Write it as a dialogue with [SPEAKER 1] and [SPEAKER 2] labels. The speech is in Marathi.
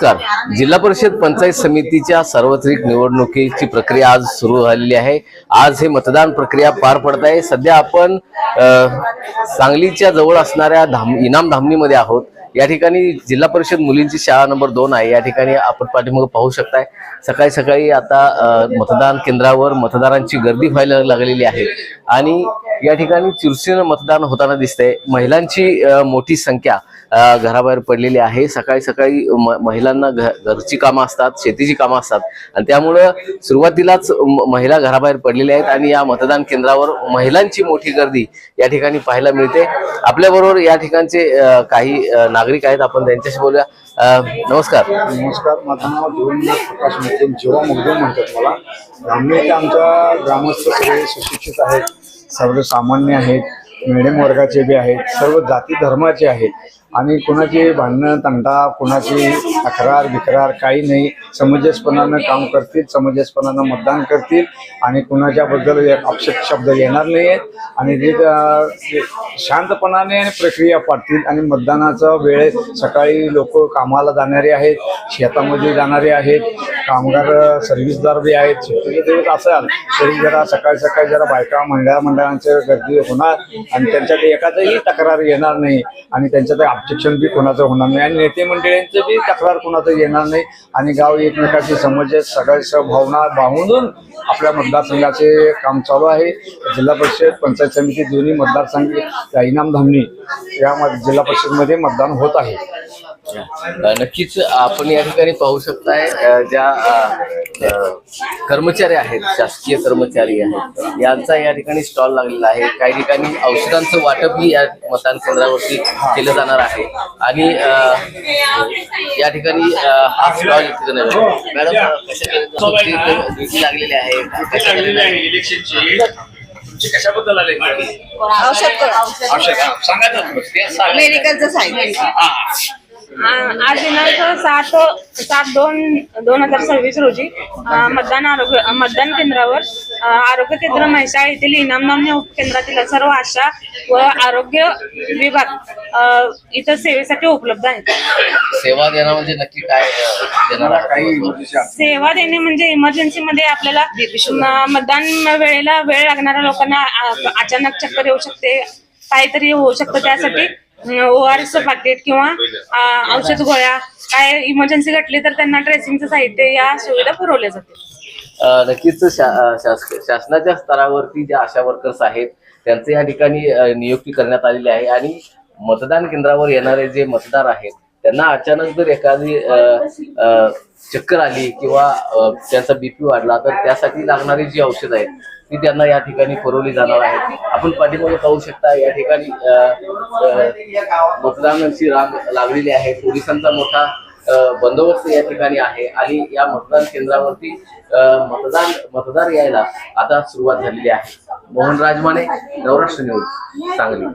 [SPEAKER 1] नमस्कार. जिल्हा परिषद पंचायत समितीच्या सार्वत्रिक निवडणुकीची प्रक्रिया आज सुरू झालेली आहे. आज हे मतदान प्रक्रिया पार पडत आहे. सध्या आपण सांगलीच्या जवळ असणाऱ्या इनाम धामणीमध्ये आहोत. या ठिकाणी जिल्हा परिषद मुलींची शाळा नंबर 2 आहे. या ठिकाणी आपण पाठीमागे पाहू शकताय सकाळी सकाळी आता मतदान केंद्रावर मतदारांची गर्दी व्हायला लागलेली आहे आणि या ठिकाणी चुरशीनं मतदान होताना दिसतंय. महिलांची मोठी संख्या घराबाहेर पडलेली आहे. सकाळी सकाळी महिलांना घरची कामं असतात, शेतीची कामं असतात आणि त्यामुळं सुरुवातीलाच महिला घराबाहेर पडलेल्या आहेत आणि या मतदान केंद्रावर महिलांची मोठी गर्दी या ठिकाणी पाहायला मिळते. आपल्याबरोबर या ठिकाणचे काही नागरिक आहेत, आपण त्यांच्याशी बोलूया. नमस्कार.
[SPEAKER 2] नमस्कार. माझं नाव देवेंद्र प्रकाश मुकुंद जेव्हा मुगदूम म्हणतात मला. आम्ही आमच्या ग्रामस्थ सगळे सुशिक्षित आहेत, सर्वसामान्य आहेत, मिडियम वर्गाचे बी आहेत, सर्व जाती धर्माचे आहेत आणि कुणाची भांडणं तंटा, कुणाची तक्रार बिक्रार काही नाही. समंजसपणानं काम करतील, समंजसपणानं मतदान करतील आणि कुणाच्याबद्दल अपशब्द शब्द येणार नाही आहेत आणि ते शांतपणाने प्रक्रिया पाडतील. आणि मतदानाचा वेळ सकाळी लोक कामाला जाणारे आहेत, शेतामध्ये जाणारे आहेत, कामगार सर्व्हिसदार बी आहेत. सुट्टीचे दिवस असाल तरी जरा सकाळी सकाळी जरा बायका मंडळांच्या गर्दी होणार आणि त्यांच्यात एखादंही तक्रार येणार नाही आणि त्यांच्यात ऑब्जेक्शन बी कोणाचं होणार नाही आणि नेते मंडळींचं बी तक्रार कोणाचं येणार नाही आणि गाव एकमेकाची समज सगळ्या भावना बांधून आपल्या मतदारसंघाचे काम चालू आहे. जिल्हा परिषद पंचायत समिती दोन्ही मतदारसंघ इनाम धामणी या जिल्हा परिषदमध्ये मतदान होत आहे.
[SPEAKER 1] नक्कीच आपण या ठिकाणी पाहू शकताय ज्या कर्मचारी आहेत, शासकीय कर्मचारी आहेत, यांचा या ठिकाणी स्टॉल लागलेला आहे. काही ठिकाणी औषधांचं वाटपही या मतदान केंद्रावरती केलं जाणार आहे आणि या ठिकाणी हा स्टॉल मॅडम ड्युटी लागलेली आहे. कशाबद्दल आले?
[SPEAKER 3] औषध मेडिकलचं साहित्य.
[SPEAKER 4] आज दिनांक 7/2/2026 रोजी मतदान केंद्रावर आरोग्य केंद्र म्हैसाळ येथील इनाम धामणी उपकेंद्रातील सर्व आशा व आरोग्य विभाग इथं सेवेसाठी उपलब्ध आहेत.
[SPEAKER 1] सेवा देणं म्हणजे नक्की काय देणार? काही
[SPEAKER 4] सेवा देणे म्हणजे इमर्जन्सी मध्ये आपल्याला मतदान वेळेला वेळ लागणाऱ्या लोकांना अचानक चक्कर येऊ शकते, काहीतरी होऊ शकतं, त्यासाठी ORS पाकिट किंवा औषध गोळ्या काय इमर्जन्सी घडली तर त्यांना ड्रेसिंगचं साहित्य या सुविधा पुरवल्या जाते.
[SPEAKER 1] नक्कीच शासनाच्या स्तरावरती ज्या आशा वर्कर्स आहेत त्यांचे या ठिकाणी नियुक्ती करण्यात आलेली आहे आणि मतदान केंद्रावर येणारे जे मतदार आहेत त्यांना अचानक जर एखादी चक्कर आली किंवा त्यांचा BP वाढला तर त्यासाठी लागणारी जी औषध आहेत ती त्यांना या ठिकाणी पुरवली जाणार आहेत. आपण पाठीमागे पाहू शकता या ठिकाणी मतदानाची रांग लागलेली आहे. पोलिसांचा मोठा बंदोबस्त या ठिकाणी आहे आणि या मतदान केंद्रावरती मतदार यायला आता सुरुवात झालेली आहे. मोहन राजमाने, नवराष्ट्र न्यूज, सांगली.